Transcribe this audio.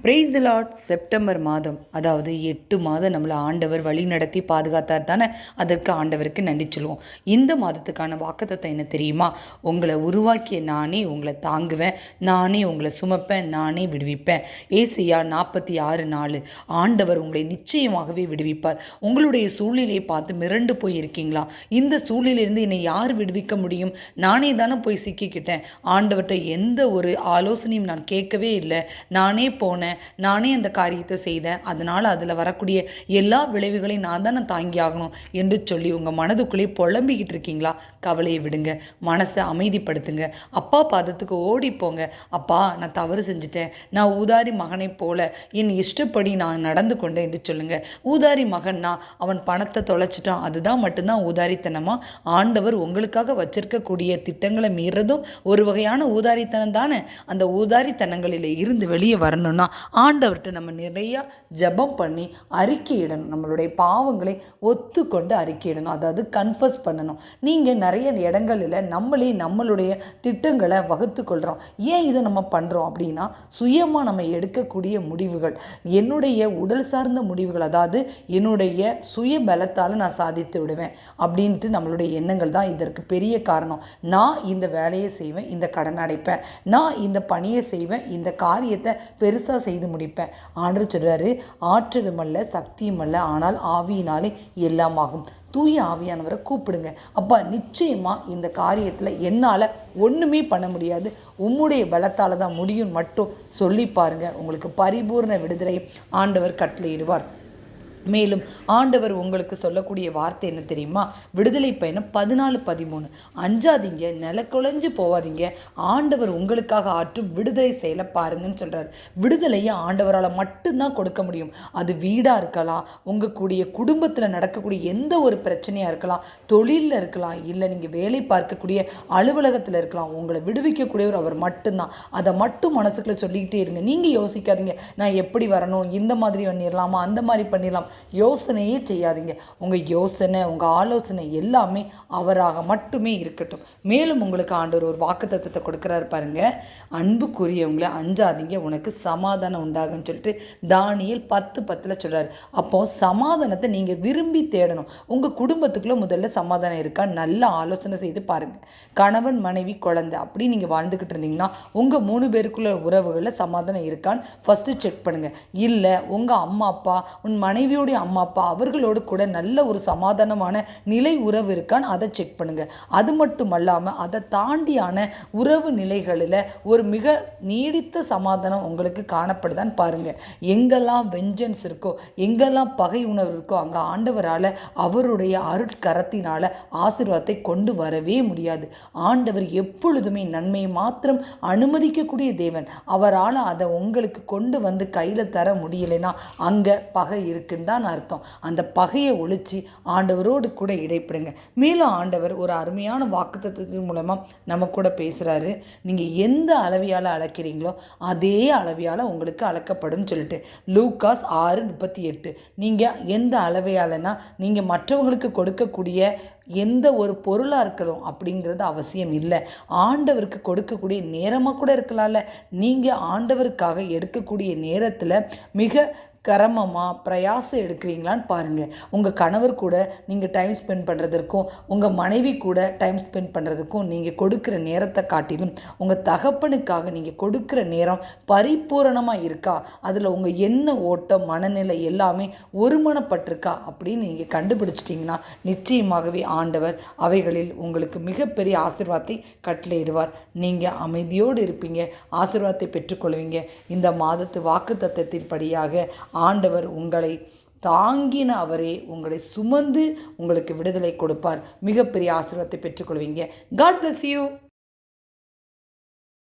Praise the Lord. September மாதம், அதாவது 8 மாதம் நம்மளை ஆண்டவர் வழி நடத்தி பாதுகாத்தார் தானே. அதற்கு ஆண்டவருக்கு நன்றி சொல்லுவோம். இந்த மாதத்துக்கான வாக்குத்தத்தம் என்ன தெரியுமா? உங்களை உருவாக்கிய நானே உங்களை தாங்குவேன், நானே உங்களை சுமப்பேன், நானே விடுவிப்பேன். ஏசாயா 46:4. ஆண்டவர் உங்களை நிச்சயமாகவே விடுவிப்பார். உங்களுடைய சூழ்நிலையை பார்த்து மிரண்டு போய் இருக்கீங்களா? இந்த சூழ்நிலையிலிருந்து என்னை யார் விடுவிக்க முடியும்? நானே தானே போய் சிக்கிக்கிட்டேன். ஆண்டவர்கிட்ட எந்த ஒரு ஆலோசனையும் நான் கேட்கவே இல்லை. நானே போனேன், நானே அந்த காரியத்தை செய்தேன், அதனால் அதில் வரக்கூடிய எல்லா விளைவுகளையும் நான் தானே தாங்கி ஆகணும் என்று சொல்லி உங்கள் மனதுக்குள்ளே புலம்பிக்கிட்டு இருக்கீங்களா? கவலையை விடுங்க, மனசை அமைதிப்படுத்துங்க. அப்பா பாதத்துக்கு ஓடி போங்க. அப்பா, நான் தவறு செஞ்சுட்டேன், நான் ஊதாரி மகனை போல என் இஷ்டப்படி நான் நடந்து கொண்டேன் என்று சொல்லுங்க. ஊதாரி மகன்னா அவன் பணத்தை தொலைச்சிட்டான், அதுதான் மட்டும்தான் ஊதாரித்தனமா? ஆண்டவர் உங்களுக்காக வச்சிருக்கக்கூடிய திட்டங்களை மீறதும் ஒரு வகையான ஊதாரித்தனம் தானே. அந்த ஊதாரித்தனங்களில் இருந்து வெளியே வரணும்னா ஆண்டவர்கிட்ட நம்ம நிறைய ஜெபம் பண்ணி அறிக்கையிடணும். நம்மளுடைய பாவங்களை ஒத்துக்கொண்டு அறிக்கையிடணும், அதாவது கன்ஃபஸ் பண்ணணும். நீங்கள் நிறைய இடங்களில் நம்மளுடைய திட்டங்களை வகுத்து கொள்கிறோம். ஏன் இதை நம்ம பண்ணுறோம் அப்படின்னா, சுயமாக நம்ம எடுக்கக்கூடிய முடிவுகள், என்னுடைய உடல் சார்ந்த முடிவுகள், அதாவது என்னுடைய சுய பலத்தால் நான் சாதித்து விடுவேன் அப்படின்ட்டு நம்மளுடைய எண்ணங்கள் தான் இதற்கு பெரிய காரணம். நான் இந்த வேலையை செய்வேன், இந்த கடன் அடைப்பேன், நான் இந்த பணியை செய்வேன், இந்த காரியத்தை பெருசாக செய்து முடிப்பேன். ஆண்டவர் சொல்றாரு, ஆற்றலும் அல்ல சக்தியும் அல்ல, ஆனால் ஆவியினாலே எல்லாமாகும். தூய ஆவியானவரை கூப்பிடுங்க. அப்பா, நிச்சயமா இந்த காரியத்தில் என்னால் ஒன்றுமே பண்ண முடியாது, உம்முடைய பலத்தால் தான் முடியும் மட்டும் சொல்லி பாருங்க. உங்களுக்கு பரிபூர்ண விடுதலை ஆண்டவர் கட்டளையிடுவார். மேலும் ஆண்டவர் உங்களுக்கு சொல்லக்கூடிய வார்த்தை என்ன தெரியுமா? விடுதலை பயணம் 14:13. அஞ்சாதீங்க, நிலக்குலைஞ்சு போவாதீங்க, ஆண்டவர் உங்களுக்காக ஆற்றும் விடுதலை செயலை பாருங்கன்னு சொல்கிறார். விடுதலையை ஆண்டவரால் மட்டும்தான் கொடுக்க முடியும். அது வீடாக இருக்கலாம், உங்கள் கூடிய குடும்பத்தில் நடக்கக்கூடிய எந்த ஒரு பிரச்சனையாக இருக்கலாம், தொழிலில் இருக்கலாம், இல்லை நீங்கள் வேலை பார்க்கக்கூடிய அலுவலகத்தில் இருக்கலாம். உங்களை விடுவிக்கக்கூடியவர் அவர் மட்டும்தான். அதை மட்டும் மனசுக்குள்ள சொல்லிக்கிட்டே இருங்க. நீங்கள் யோசிக்காதீங்க, நான் எப்படி வரணும், இந்த மாதிரி பண்ணிடலாமா, அந்த மாதிரி பண்ணிடலாம். யோசனையே செய்யாதீங்க. உங்கள் யோசனை, உங்கள் ஆலோசனை எல்லாமே அவராக மட்டுமே இருக்கட்டும். மேலும் உங்களுக்கு ஆண்டவர் ஒரு வாக்குத்தத்தத்தை கொடுக்குறாரு பாருங்க. அன்புக்குரியவங்களை அஞ்சாதீங்க, உனக்கு சமாதானம் உண்டாகுன்னு சொல்லிட்டு தானியேல் 10:10 சொல்கிறார். அப்போ சமாதானத்தை நீங்கள் விரும்பி தேடணும். உங்கள் குடும்பத்துக்குள்ளே முதல்ல சமாதானம் இருக்கா நல்ல ஆலோசனை செய்து பாருங்கள். கணவன் மனைவி குழந்தை அப்படி நீங்கள் வாழ்ந்துக்கிட்டு இருந்தீங்கன்னா உங்கள் 3 பேருக்குள்ள உறவுகளில் சமாதானம் இருக்கான்னு ஃபஸ்ட்டு செக் பண்ணுங்கள். இல்லை உங்கள் அம்மா அப்பா, உன் மனைவி அம்மா அப்பா அவர்களோடு கூட நல்ல ஒரு சமாதானமான நிலை உறவு இருக்கான்னு அதை செக் பண்ணுங்க. அது மட்டும் அல்லாமல் அதை தாண்டியான உறவு நிலைகளில் ஒரு மிக நீடித்த சமாதானம் உங்களுக்கு காணப்படுதான்னு பாருங்க. எங்கெல்லாம் வெஞ்சன்ஸ் இருக்கோ, எங்கெல்லாம் பகை உணர்வு இருக்கோ, அங்கே ஆண்டவரால் அவருடைய அருட்கரத்தினால ஆசீர்வாதத்தை கொண்டு வரவே முடியாது. ஆண்டவர் எப்பொழுதுமே நன்மையை மாத்திரம் அனுமதிக்கக்கூடிய தேவன். அவரால் அதை உங்களுக்கு கொண்டு வந்து கையில் தர முடியலைன்னா அங்கே பகை இருக்குன்னு தான் அர்த்தம். அந்த பகையை ஒழிச்சு ஆண்டவரோடு கூட இடைப்படுங்க. மேலும் ஆண்டவர் ஒரு அருமையான வாக்குத்தத்தத்தின் மூலமாக நம்ம கூட பேசுகிறாரு. நீங்கள் எந்த அளவியால் அளக்கிறீங்களோ அதே அளவியால் உங்களுக்கு அளக்கப்படும் சொல்லிட்டு லூக்காஸ் 6:38. நீங்கள் எந்த அளவையாலனா, நீங்கள் மற்றவங்களுக்கு கொடுக்கக்கூடிய எந்த ஒரு பொருளாக இருக்கணும் அப்படிங்கிறது அவசியம் இல்லை. ஆண்டவருக்கு கொடுக்கக்கூடிய நேரமாக கூட இருக்கலாம்ல. நீங்கள் ஆண்டவருக்காக எடுக்கக்கூடிய நேரத்தில் மிக கரமமாக பிரயாசம் எடுக்கிறீங்களான்னு பாருங்கள். உங்கள் கணவர் கூட நீங்கள் டைம் ஸ்பெண்ட் பண்ணுறதுக்கும், உங்கள் மனைவி கூட டைம் ஸ்பெண்ட் பண்ணுறதுக்கும் நீங்கள் கொடுக்குற நேரத்தை காட்டிலும் உங்கள் தகப்பனுக்காக நீங்கள் கொடுக்குற நேரம் பரிபூரணமாக இருக்கா, அதில் உங்கள் எண்ண ஓட்டம் மனநிலை எல்லாமே ஒருமனப்பட்டிருக்கா அப்படின்னு நீங்கள் கண்டுபிடிச்சிட்டிங்கன்னா நிச்சயமாகவே ஆண்டவர் அவைகளில் உங்களுக்கு மிகப்பெரிய ஆசீர்வாதத்தை கட்டளையிடுவார். நீங்கள் அமைதியோடு இருப்பீங்க, ஆசீர்வாதத்தை பெற்றுக்கொள்வீங்க. இந்த மாதத்து வாக்குத்தத்தத்தின்படியாக ஆண்டவர் உங்களை தாங்கின அவரே உங்களை சுமந்து உங்களுக்கு விடுதலை கொடுப்பார். மிகப்பெரிய ஆசீர்வாதத்தை பெற்றுக்கொள்வீங்க. God bless you.